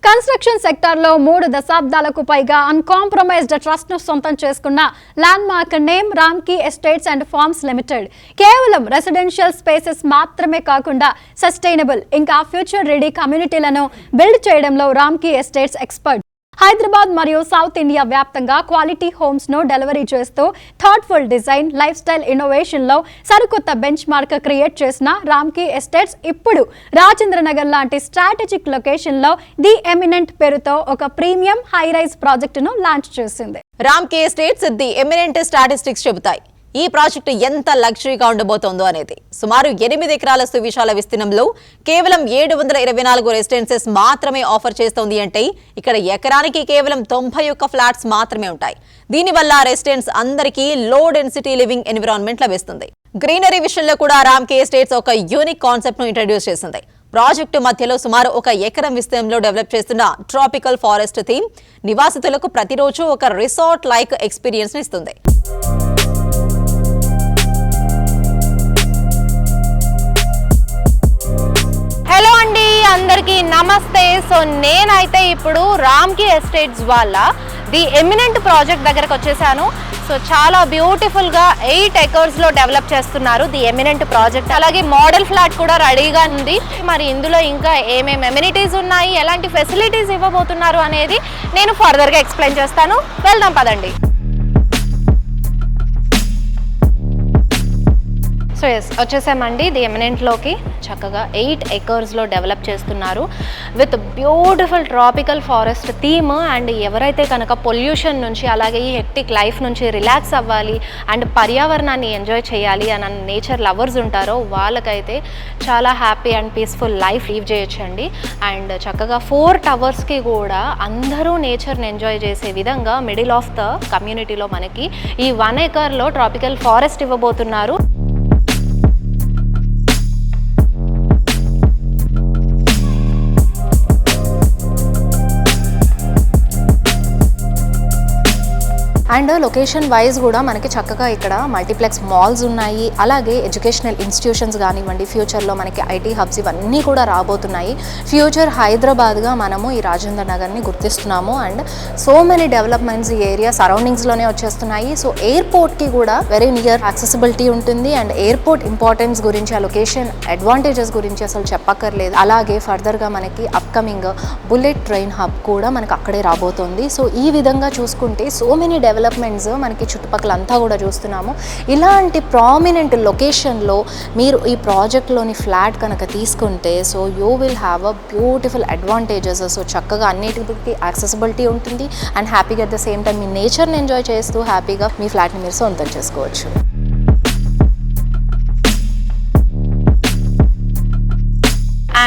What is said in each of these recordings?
Construction సెక్టార్లో 3 దశాబ్దాలకు పైగా అన్కాంప్రమైజ్డ్ ట్రస్ట్ ను సొంతం చేసుకున్న landmark name Ramky estates and farms limited కేవలం రెసిడెన్షియల్ స్పేసెస్ మాత్రమే కాకుండా సస్టైనబుల్ ఇంకా ఫ్యూచర్ రెడీ కమ్యూనిటీలను బిల్డ్ చేయడంలో రామ్కీ ఎస్టేట్స్ ఎక్స్పర్ట్. హైదరాబాద్ మరియు సౌత్ ఇండియా వ్యాప్తంగా క్వాలిటీ హోమ్స్ ను డెలివరీ చేస్తూ thoughtful design, lifestyle innovation లో సరికొత్త బెంచ్ మార్క్ క్రియేట్ చేసిన రామ్కీ ఎస్టేట్స్ ఇప్పుడు రాజేంద్ర నగర్ లాంటి స్ట్రాటజిక్ లొకేషన్ లో ది ఎమినెంట్ పేరుతో ఒక ప్రీమియం హై రైజ్ ప్రాజెక్టును లాంచ్ చేసింది. Ramky estates the eminent statistics చెబుతాయి ఈ ప్రాజెక్టు ఎంత లగ్జరీగా ఉండబోతోందో అనేది. సుమారు 8 ఎకరాల సువిశాల విస్తీర్ణంలో కేవలం 724 రెసిడెన్సెస్ మాత్రమే ఆఫర్ చేస్తోంది. అంటే ఇక్కడ ఎకరానికి కేవలం 91 ఫ్లాట్స్ మాత్రమే ఉంటాయి. దీనివల్ల రెసిడెంట్స్ అందరికీ లో డెన్సిటీ లివింగ్ ఎన్విరాన్మెంట్ లభిస్తుంది. గ్రీనరీ విషయంలో కూడా రామ్కీ ఎస్టేట్స్ ఒక యూనిక్ కాన్సెప్ట్ ను ఇంట్రడ్యూస్ చేసింది. ప్రాజెక్టు మధ్యలో సుమారు 1 ఎకరం విస్తీర్ణంలో డెవలప్ చేస్తున్న ట్రాపికల్ ఫారెస్ట్ థీమ్ నివాసితులకు ప్రతిరోజు ఒక రిసార్ట్ లైక్ ఎక్స్పీరియన్స్ ఇస్తుంది. హలో అండి, అందరికీ నమస్తే. సో నేనైతే ఇప్పుడు రామ్కీ ఎస్టేట్స్ వాళ్ళ ది ఎమినెంట్ ప్రాజెక్ట్ దగ్గరకు వచ్చేసాను. సో చాలా బ్యూటిఫుల్గా 8 ఎకర్స్లో డెవలప్ చేస్తున్నారు ది ఎమినెంట్ ప్రాజెక్ట్. అలాగే మోడల్ ఫ్లాట్ కూడా రెడీగా ఉంది. మరి ఇందులో ఇంకా ఏమేమి ఎమ్యూనిటీస్ ఉన్నాయి, ఎలాంటి ఫెసిలిటీస్ ఇవ్వబోతున్నారు అనేది నేను ఫర్దర్గా ఎక్స్ప్లెయిన్ చేస్తాను. వెళ్దాం పదండి. సో ఎస్, వచ్చేసామండి ది ఎమినెంట్లోకి. చక్కగా 8 ఎకర్స్లో డెవలప్ చేస్తున్నారు with beautiful tropical forest theme. And ఎవరైతే కనుక పొల్యూషన్ నుంచి, అలాగే ఈ హెక్టిక్ లైఫ్ నుంచి రిలాక్స్ అవ్వాలి అండ్ పర్యావరణాన్ని ఎంజాయ్ చేయాలి అని నేచర్ లవర్స్ ఉంటారో వాళ్ళకైతే చాలా happy and peaceful life leave చేయొచ్చండి. అండ్ చక్కగా 4 టవర్స్కి కూడా అందరూ నేచర్ని ఎంజాయ్ చేసే విధంగా మిడిల్ ఆఫ్ ద కమ్యూనిటీలో మనకి ఈ 1 ఎకర్లో ట్రాపికల్ ఫారెస్ట్ ఇవ్వబోతున్నారు. అండ్ లొకేషన్ వైజ్ కూడా మనకి చక్కగా ఇక్కడ మల్టీప్లెక్స్ మాల్స్ ఉన్నాయి. అలాగే ఎడ్యుకేషనల్ ఇన్స్టిట్యూషన్స్ కానివ్వండి, ఫ్యూచర్లో మనకి ఐటీ హబ్స్ ఇవన్నీ కూడా రాబోతున్నాయి. ఫ్యూచర్ హైదరాబాద్గా మనము ఈ రాజేంద్ర నగర్ని గుర్తిస్తున్నాము. అండ్ సో మెనీ డెవలప్మెంట్స్ ఈ ఏరియా సరౌండింగ్స్లోనే వచ్చేస్తున్నాయి. సో ఎయిర్పోర్ట్కి కూడా వెరీ నియర్ యాక్సెసిబిలిటీ ఉంటుంది. అండ్ ఎయిర్పోర్ట్ ఇంపార్టెన్స్ గురించి, ఆ లొకేషన్ అడ్వాంటేజెస్ గురించి అసలు చెప్పక్కర్లేదు. అలాగే ఫర్దర్గా మనకి అప్కమింగ్ బుల్లెట్ ట్రైన్ హబ్ కూడా మనకి అక్కడే రాబోతుంది. సో ఈ విధంగా చూసుకుంటే సో మెనీ డెవలప్మెంట్స్ మనకి చుట్టుపక్కల అంతా కూడా చూస్తున్నాము. ఇలాంటి ప్రామినెంట్ లొకేషన్లో మీరు ఈ ప్రాజెక్ట్లోని ఫ్లాట్ కనుక తీసుకుంటే so you will have a beautiful advantages. So చక్కగా అన్నిటికీ యాక్సెసిబిలిటీ ఉంటుంది అండ్ హ్యాపీగా అట్ ద సేమ్ టైం మీ నేచర్ని ఎంజాయ్ చేస్తూ హ్యాపీగా మీ ఫ్లాట్ని మీరు సొంతం చేసుకోవచ్చు.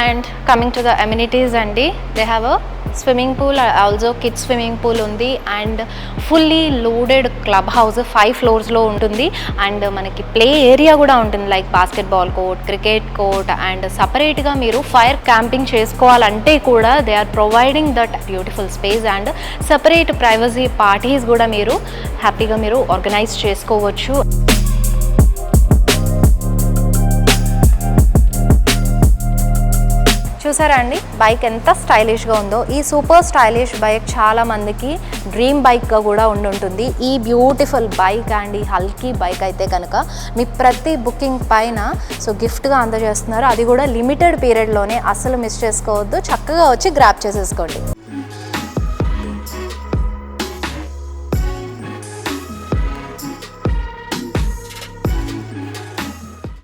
And coming to the amenities అండి, they have a swimming pool, also kids swimming pool ఉంది. And fully loaded clubhouse 5 ఫ్లోర్స్లో ఉంటుంది. అండ్ మనకి ప్లే ఏరియా కూడా ఉంటుంది, like basketball court, cricket court. And సపరేట్గా మీరు ఫైర్ క్యాంపింగ్ చేసుకోవాలంటే కూడా they are providing that beautiful space. And separate privacy parties కూడా మీరు హ్యాపీగా మీరు ఆర్గనైజ్ చేసుకోవచ్చు. చూసారా అండి బైక్ ఎంత స్టైలిష్గా ఉందో. ఈ సూపర్ స్టైలిష్ బైక్ చాలా మందికి డ్రీమ్ బైక్గా కూడా ఉంటుంది. ఈ బ్యూటిఫుల్ బైక్ అండ్ ఈ హల్కీ బైక్ అయితే కనుక మీ ప్రతి బుకింగ్ పైన సో గిఫ్ట్గా అందజేస్తున్నారు. అది కూడా లిమిటెడ్ పీరియడ్లోనే, అస్సలు మిస్ చేసుకోవద్దు. చక్కగా వచ్చి గ్రాప్ చేసేసుకోండి.